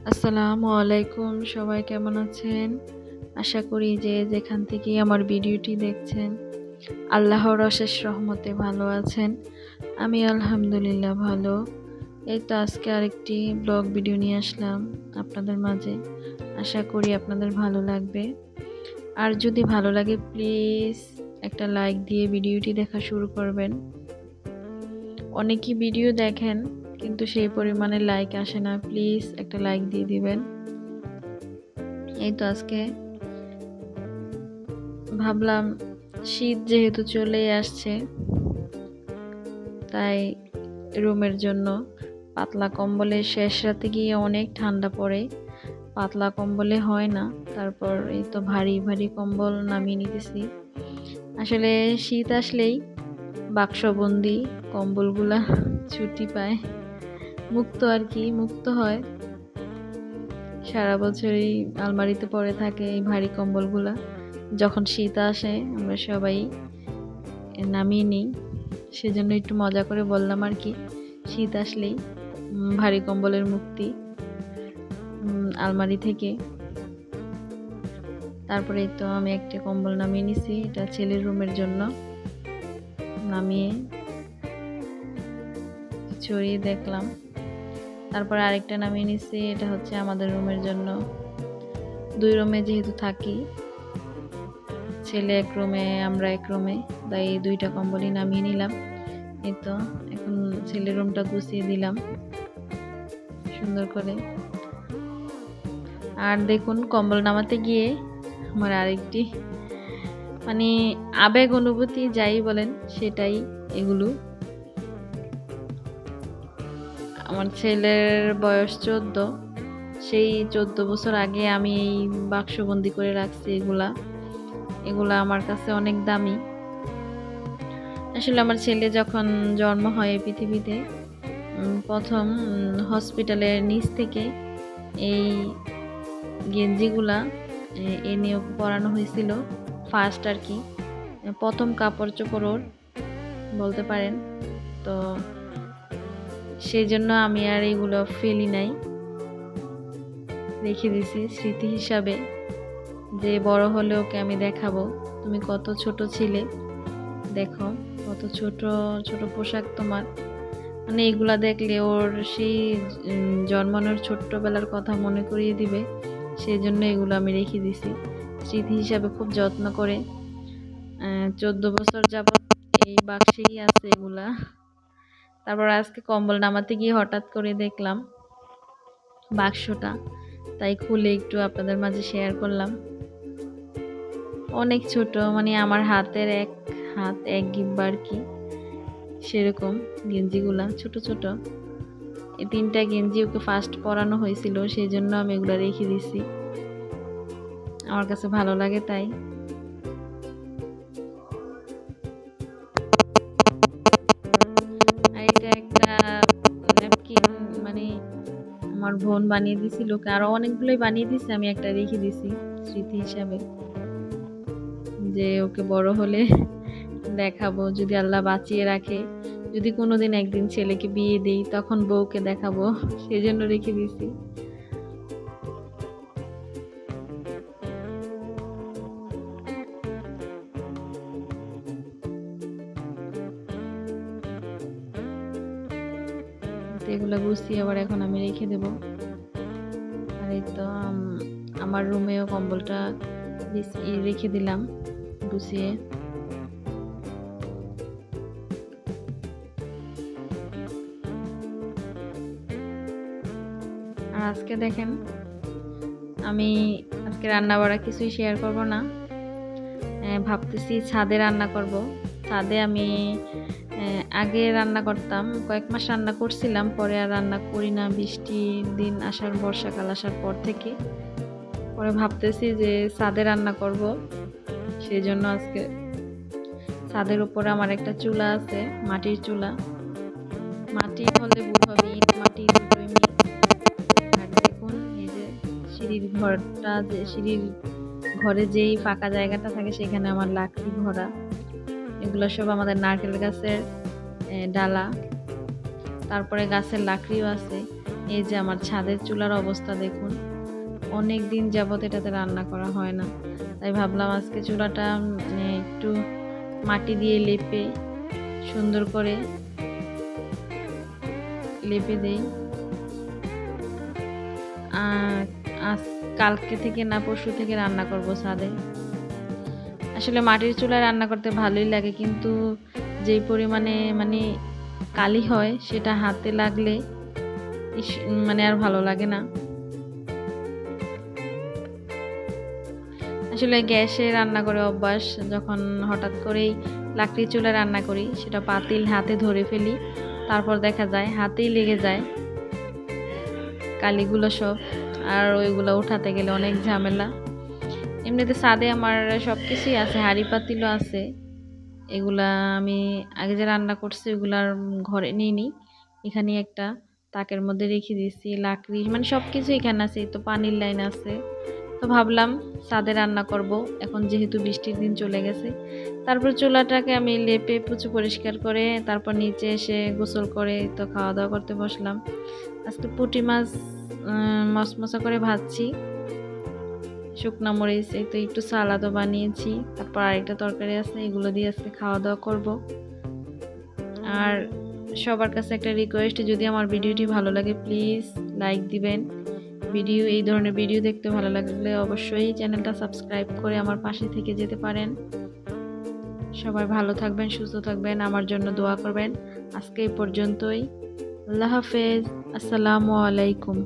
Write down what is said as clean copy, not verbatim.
আসসালামু আলাইকুম, সবাই কেমন আছেন? আশা করি যে যেখান থেকে আমার ভিডিওটি দেখছেন আল্লাহর অশেষ রহমতে ভালো আছেন। আমি আলহামদুলিল্লাহ ভালো। এই তো আজকে আরেকটি ব্লগ ভিডিও নিয়ে আসলাম আপনাদের মাঝে। আশা করি আপনাদের ভালো লাগবে। আর যদি ভালো লাগে প্লিজ একটা লাইক দিয়ে ভিডিওটি দেখা শুরু করবেন। অনেকেই ভিডিও দেখেন কিন্তু সেই পরিমাণে লাইক আসে না, প্লিজ একটা লাইক দিয়ে দিবেন। এই তো আজকে ভাবলাম শীত যেহেতু চলেই আসছে, তাই রুমের জন্য পাতলা কম্বলে শেষ রাতে গিয়ে অনেক ঠান্ডা পড়ে, পাতলা কম্বলে হয় না। তারপর এই তো ভারী ভারী কম্বল নামিয়ে নিতেছি। আসলে শীত আসলেই বাক্সবন্দি কম্বলগুলা ছুটি পায়, মুক্ত আর কি, মুক্ত হয়। সারা বছরই আলমারিতে পড়ে থাকে এই ভারী কম্বলগুলা। যখন শীত আসে আমরা সবাই নামিয়ে নিই, সেজন্য একটু মজা করে বললাম আর কি। শীত আসলেই ভারী কম্বলের মুক্তি আলমারি থেকে। তারপরে তো আমি একটা কম্বল নামিয়ে নিছি, এটা ছেলের রুমের জন্য। নামিয়ে ছড়িয়ে দেখলাম, তারপর আরেকটা নামিয়ে নিছি, এটা হচ্ছে আমাদের রুমের জন্য। দুই রুমে যেহেতু থাকি, ছেলে এক রুমে আমরা এক রুমে, তাই দুইটা কম্বলই নামিয়ে নিলাম। এই তো এখন ছেলের রুমটা গুছিয়ে দিলাম সুন্দর করে। আর দেখুন, কম্বল নামাতে গিয়ে আমার আরেকটি মানে আবেগ অনুভূতি যাই বলেন সেটাই এগুলো। আমার ছেলের বয়স 14, সেই 14 বছর আগে আমি এই বাক্সবন্দি করে রাখছি। এগুলা আমার কাছে অনেক দামি। আসলে আমার ছেলে যখন জন্ম হয় পৃথিবীতে, প্রথম হসপিটালের নিচ থেকে এই গেঞ্জিগুলা এনে ওকে পরানো হয়েছিল, ফার্স্ট আর কি, প্রথম কাপড় চোপড় ওর বলতে পারেন। তো সেই জন্য আমি আর এগুলো ফেলি নাই, রেখে দিছি স্মৃতি হিসাবে, যে বড় হলে ওকে আমি দেখাবো তুমি কত ছোট ছিলে, দেখো কত ছোট ছোট পোশাক তোমার। মানে এগুলা দেখলে ওর সেই জন্মানোর ছোট্টবেলার কথা মনে করিয়ে দিবে। সেই জন্য এগুলো আমি রেখে দিছি স্মৃতি হিসাবে, খুব যত্ন করে। 14 বছর যাবত এই বাক্সেই আছে এগুলা। তারপর আজকে কম্বল নামাতে গিয়ে হঠাৎ করে দেখলাম বাক্সটা, তাই খুলে একটু আপনাদের মাঝে শেয়ার করলাম। অনেক ছোট, মানে আমার হাতের এক হাত এক গিব্বা আর কি, সেরকম গেঞ্জিগুলা ছোট ছোট। এই 3টা গেঞ্জি ওকে ফার্স্ট পরানো হয়েছিল, সেই জন্য আমি এগুলো রেখে দিছি, আমার কাছে ভালো লাগে তাই। আর এটা একটা ন্যাপকিন, মানে আমার বোন বানিয়ে দিছিল, আরো অনেকগুলোই বানিয়ে দিছে, আমি একটা রেখে দিছি স্মৃতি হিসাবে, যে ওকে বড় হলে দেখাবো যদি আল্লাহ বাঁচিয়ে রাখে। যদি কোনোদিন একদিন ছেলেকে বিয়ে দেই তখন বউকে দেখাবো, সেজন্য রেখে দিছি। এগুলো গুছিয়ে আবার এখন আমি রেখে দেব। আর এই তো আমার রুমেও কম্বলটা রেখে দিলাম গুছিয়ে। আর আজকে দেখেন, আমি আজকে রান্না বাড়া কিছুই শেয়ার করব না, ভাবতেছি ছাদে রান্না করব। ছাদে আমি আগে রান্না করতাম, কয়েক মাস রান্না করছিলাম, পরে আর রান্না করি না বৃষ্টির দিন আসার, বর্ষাকাল আসার পর থেকে। পরে ভাবতেছি যে ছাদে রান্না করব, সেই জন্য আজকে ছাদের উপরে আমার একটা চুলা আছে, মাটির চুলা। মাটি হলে ভুল হবে, ইট মাটি দুটোই মিক্স। আর দেখুন এই যে সিঁড়ির ঘরটা, যে সিঁড়ির ঘরে যেই ফাঁকা জায়গাটা থাকে সেখানে আমার লাকড়ি ভরা। এগুলো সব আমাদের নারকেল গাছের ডালা, তারপরে গাছের লাকড়িও আছে। এই যে আমার ছাদের চুলার অবস্থা দেখুন, অনেক দিন যাবত এটাতে রান্না করা হয় না, তাই ভাবলাম আজকে চুলাটা একটু মাটি দিয়ে লেপে সুন্দর করে লেপে দেই। আজ কালকে থেকে না পরশু থেকে রান্না করব ছাদে। আসলে মাটির চুলায় রান্না করতে ভালোই লাগে, কিন্তু যেই পরিমাণে কালি হয় সেটা হাতে লাগলে আর ভালো লাগে না। আসলে গ্যাসে রান্না করে অভ্যাস, যখন হঠাৎ করেই লাকড়ির চুলায় রান্না করি সেটা পাতিল হাতে ধরে ফেলি, তারপর দেখা যায় হাতেই লেগে যায় কালিগুলো সব, আর ওইগুলো উঠাতে গেলে অনেক ঝামেলা। এমনিতে ছাদে আমার সব কিছুই আছে, হাঁড়ি পাতিলও আছে, এগুলা আমি আগে যে রান্না করছি ওগুলার ঘরে নিয়ে নিই, এখানে একটা তাকের মধ্যে রেখে দিয়েছি। লাকড়ি সব কিছু এখানে আছে, তো পানির লাইন আছে, তো ভাবলাম ছাদে রান্না করব এখন যেহেতু বৃষ্টির দিন চলে গেছে। তারপর চুলাটাকে আমি লেপে পুচু পরিষ্কার করে তারপর নিচে এসে গোসল করে তো খাওয়া দাওয়া করতে বসলাম। আজকে পুঁটি মাছ মশমশা করে ভাজছি, শুকনো মরিচ, এই তো একটু সালাদও বানিয়েছি, তারপর আরেকটা তরকারি আছে, এগুলো দিয়ে আজকে খাওয়া দাওয়া করব। আর সবার কাছে একটা রিকোয়েস্ট, যদি আমার ভিডিওটি ভালো লাগে প্লিজ লাইক দিবেন। এই ধরনের ভিডিও দেখতে ভালো লাগলে অবশ্যই চ্যানেলটা সাবস্ক্রাইব করে আমার পাশে থেকে যেতে পারেন। সবাই ভালো থাকবেন, সুস্থ থাকবেন, আমার জন্য দোয়া করবেন। আজকে এই পর্যন্তই। আল্লাহ হাফেজ। আসসালামু আলাইকুম।